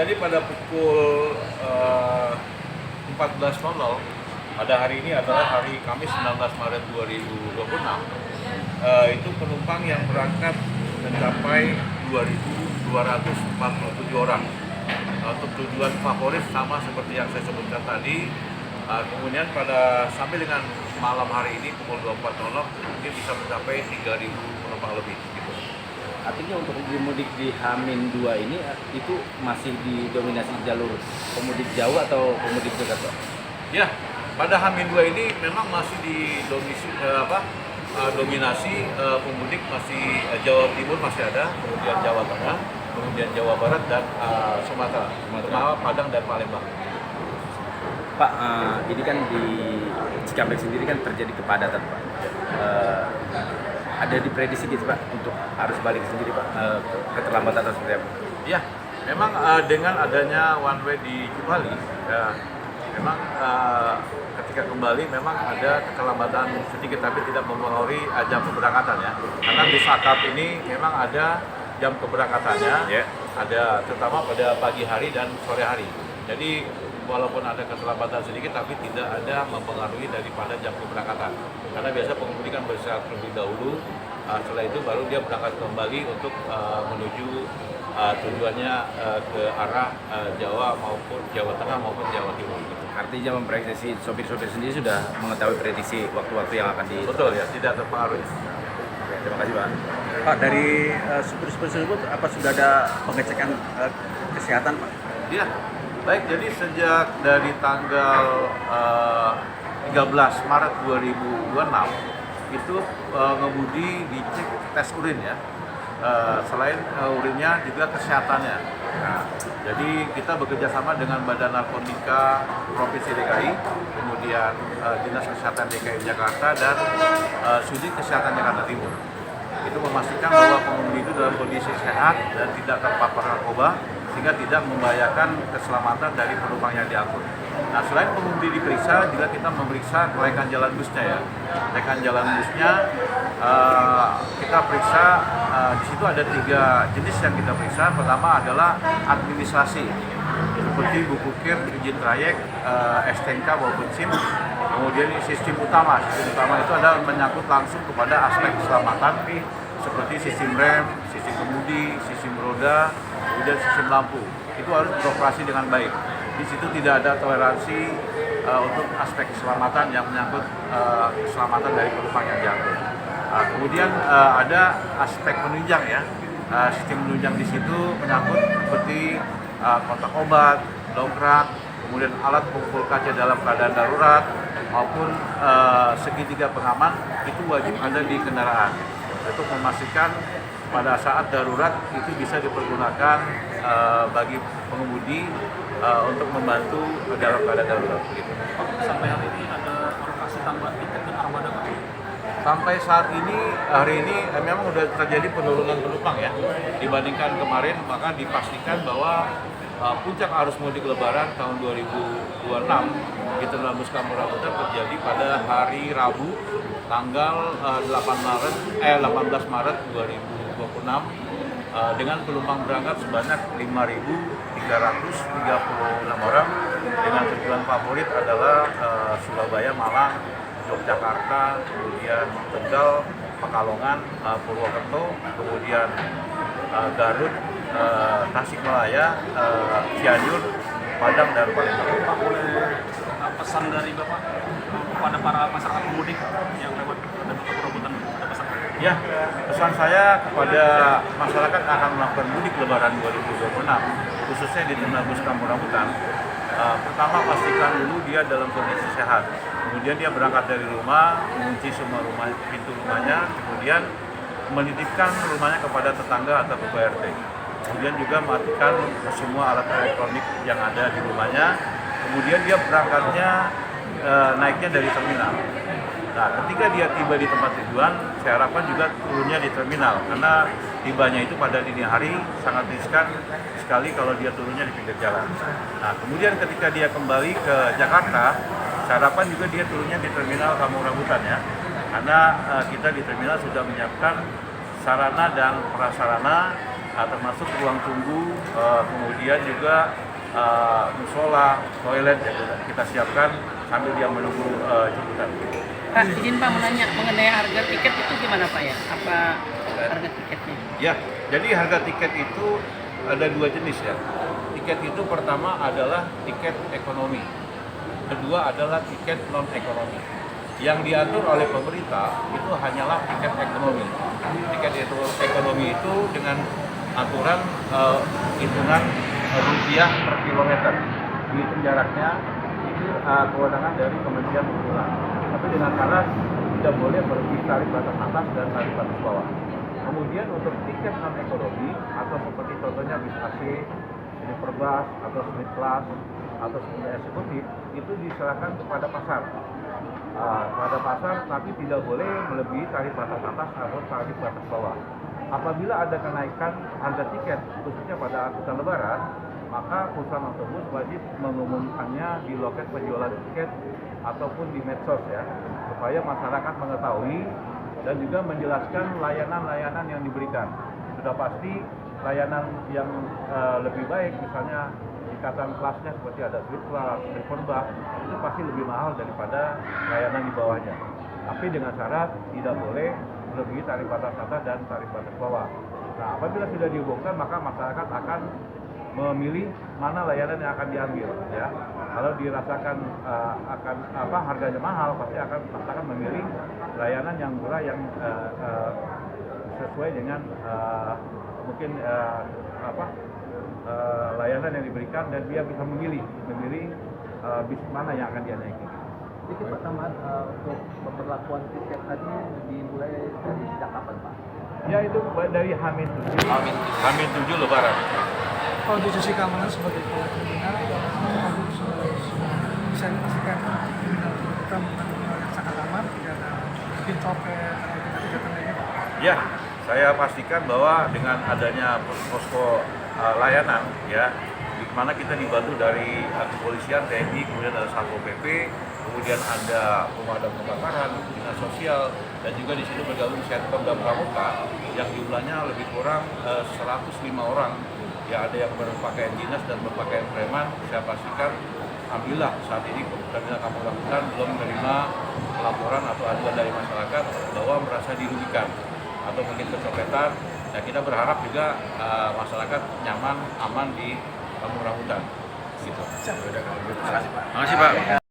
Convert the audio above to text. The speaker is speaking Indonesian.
tadi pada pukul 14.00 pada hari ini adalah hari Kamis 19 Maret 2026, itu penumpang yang berangkat mencapai 2.247 orang. Untuk tujuan favorit sama seperti yang saya sebutkan tadi. Kemudian sampai dengan malam hari ini pukul 24.00 mungkin bisa mencapai 3.000 penumpang lebih. Gitu. Artinya untuk mudik di H-2 ini itu masih didominasi jalur pemudik jauh atau pemudik dekat, Pak? Ya, pada H-2 ini memang masih dominasi pemudik masih Jawa Timur masih ada, kemudian Jawa Tengah, kemudian Jawa Barat dan Sumatera, terutama Padang dan Palembang. Pak, ini kan di Cikampek sendiri kan terjadi kepadatan, Pak. Ada diprediksi gitu, Pak, untuk arus balik sendiri, Pak, keterlambatan atau seperti apa? Ya, memang dengan adanya one way di Cipali, ya, memang ketika kembali memang ada keterlambatan sedikit, tapi tidak mempengaruhi jam keberangkatan ya. Karena di Sakap ini memang ada jam keberangkatannya, ada terutama pada pagi hari dan sore hari. Jadi walaupun ada keterlambatan sedikit, tapi tidak ada mempengaruhi daripada jam keberangkatan. Karena biasa pengemudi kan beristirahat terlebih dahulu, setelah itu baru dia berangkat kembali untuk menuju tujuannya ke arah Jawa maupun Jawa Tengah maupun Jawa Timur. Gitu. Artinya memprediksi sopir-sopir sendiri sudah mengetahui prediksi waktu-waktu yang akan di. Betul ya, tidak terpengaruh. Oke, terima kasih, Pak. Pak, dari supir-supir tersebut apa sudah ada pengecekan kesehatan, Pak? Iya, baik. Jadi sejak dari tanggal 13 Maret 2026 itu ngemudi dicek tes urin ya. Selain urinnya juga kesehatannya. Nah, jadi kita bekerja sama dengan Badan Narkotika Provinsi DKI, kemudian Dinas Kesehatan DKI Jakarta dan Sudin Kesehatan Jakarta Timur. Itu memastikan bahwa pengemudi itu dalam kondisi sehat dan tidak terpapar narkoba, sehingga tidak membahayakan keselamatan dari penumpang yang diangkut. Nah, selain pengemudi diperiksa, juga kita memeriksa kelaikan jalan busnya ya. Kelaikan jalan busnya kita periksa, di situ ada 3 jenis yang kita periksa. Pertama adalah administrasi, seperti buku KIR, izin trayek, STNK maupun SIM. Kemudian sistem utama. Sistem utama itu adalah menyangkut langsung kepada aspek keselamatan, seperti sistem rem, sistem kemudi, sistem roda, kemudian sistem lampu. Itu harus beroperasi dengan baik. Di situ tidak ada toleransi untuk aspek keselamatan yang menyangkut keselamatan dari penumpang yang diangkut. Kemudian ada aspek penunjang ya. Sistem penunjang di situ menyangkut seperti kotak obat, dongkrak, kemudian alat pengepul kaca dalam keadaan darurat maupun segitiga pengaman itu wajib ada di kendaraan untuk memastikan pada saat darurat itu bisa dipergunakan bagi pengemudi untuk membantu dalam keadaan darurat. Gitu. Sampai hari ini ada alokasi tambahan tiket dan armada, Pak? Sampai saat ini, hari ini memang sudah terjadi penurunan penumpang ya dibandingkan kemarin, maka dipastikan bahwa puncak arus mudik Lebaran tahun 2026 di Terminal Bus Kampung Rambutan terjadi pada hari Rabu tanggal 18 Maret 2026 dengan penumpang berangkat sebanyak 5.336 orang dengan tujuan favorit adalah Surabaya, Malang, Yogyakarta, kemudian Tegal, Pekalongan, Purwokerto, kemudian Garut, Tasikmalaya, Cianjur, Padang, dan Palembang. Pak, boleh pesan dari Bapak kepada para masyarakat pemudik yang lewat dan untuk perebutan, ada pesan? Ya, pesan saya kepada masyarakat yang akan melakukan mudik Lebaran 2026, khususnya di Terminal Bus Kampung Rambutan. Pertama, pastikan dulu dia dalam kondisi sehat. Kemudian dia berangkat dari rumah, mengunci semua pintu rumahnya, kemudian menitipkan rumahnya kepada tetangga atau ketua RT. Kemudian juga matikan semua alat elektronik yang ada di rumahnya. Kemudian dia berangkatnya naiknya dari terminal. Nah, ketika dia tiba di tempat tujuan, saya harapkan juga turunnya di terminal, karena tibanya itu pada dini hari sangat riskan sekali kalau dia turunnya di pinggir jalan. Nah, kemudian ketika dia kembali ke Jakarta, saya harapkan juga dia turunnya di terminal Kampung Rambutan ya, karena kita di terminal sudah menyiapkan sarana dan prasarana termasuk ruang tunggu, kemudian juga musola, toilet yang kita siapkan sambil dia menunggu jemputan. Pak, izin Pak menanya mengenai harga tiket itu gimana Pak ya? Apa harga tiketnya? Ya, jadi harga tiket itu ada dua jenis ya. Tiket itu pertama adalah tiket ekonomi, kedua adalah tiket non ekonomi. Yang diatur oleh pemerintah itu hanyalah tiket ekonomi. Tiket itu ekonomi itu dengan aturan hitungan rupiah per kilometer. Dihitung jaraknya itu kewenangan dari Kementerian Perhubungan. Tapi dengan syarat tidak boleh melebihi tarif batas atas dan tarif batas bawah. Kemudian untuk tiket non ekonomi atau seperti contohnya bis AC, sleeper bus atau split class atau eksekutif itu diserahkan kepada pasar. Pada pasar, tapi tidak boleh melebihi tarif batas atas atau tarif batas bawah. Apabila ada kenaikan harga tiket, khususnya pada angkutan lebaran, maka perusahaan otobus wajib mengumumkannya di loket penjualan tiket ataupun di medsos ya, supaya masyarakat mengetahui dan juga menjelaskan layanan-layanan yang diberikan. Sudah pasti layanan yang lebih baik, misalnya tingkatan kelasnya seperti ada suite class, sleeper bus, itu pasti lebih mahal daripada layanan di bawahnya. Tapi dengan syarat tidak boleh melebihi tarif batas atas dan tarif batas bawah. Nah, apabila sudah diumumkan, maka masyarakat akan memilih mana layanan yang akan diambil ya. Kalau dirasakan akan harganya mahal, pasti akan memilih layanan yang murah yang sesuai dengan mungkin layanan yang diberikan, dan dia bisa memilih bis mana yang akan dia naiki. Tiket pertama untuk pemberlakuan tiket tadi dimulai dari sejak kapan Pak? Ya itu dari H-7 Lebaran. Kalau di sisi keamanan sebagai pengguna, bisa dipastikan kita menggunakan yang sangat aman, tidak ada pickpocket atau kejahatan lainnya Pak. Ya, saya pastikan bahwa dengan adanya posko layanan ya, di mana kita dibantu dari kepolisian, TNI, kemudian ada Satpol PP, kemudian ada pemadam kebakaran, dinas sosial, dan juga di sini bergabung Setkom dan Pramuka yang jumlahnya lebih kurang 105 orang. Ya, ada yang berpakaian dinas dan berpakaian preman. Saya pastikan, alhamdulillah saat ini Pertamina Kampung Rambutan belum menerima laporan atau aduan dari masyarakat bahwa merasa dirugikan atau mungkin kecopetan. Nah, kita berharap juga masyarakat nyaman, aman di Kampung Rambutan. Gitu. Terima kasih Pak. Terima kasih Pak.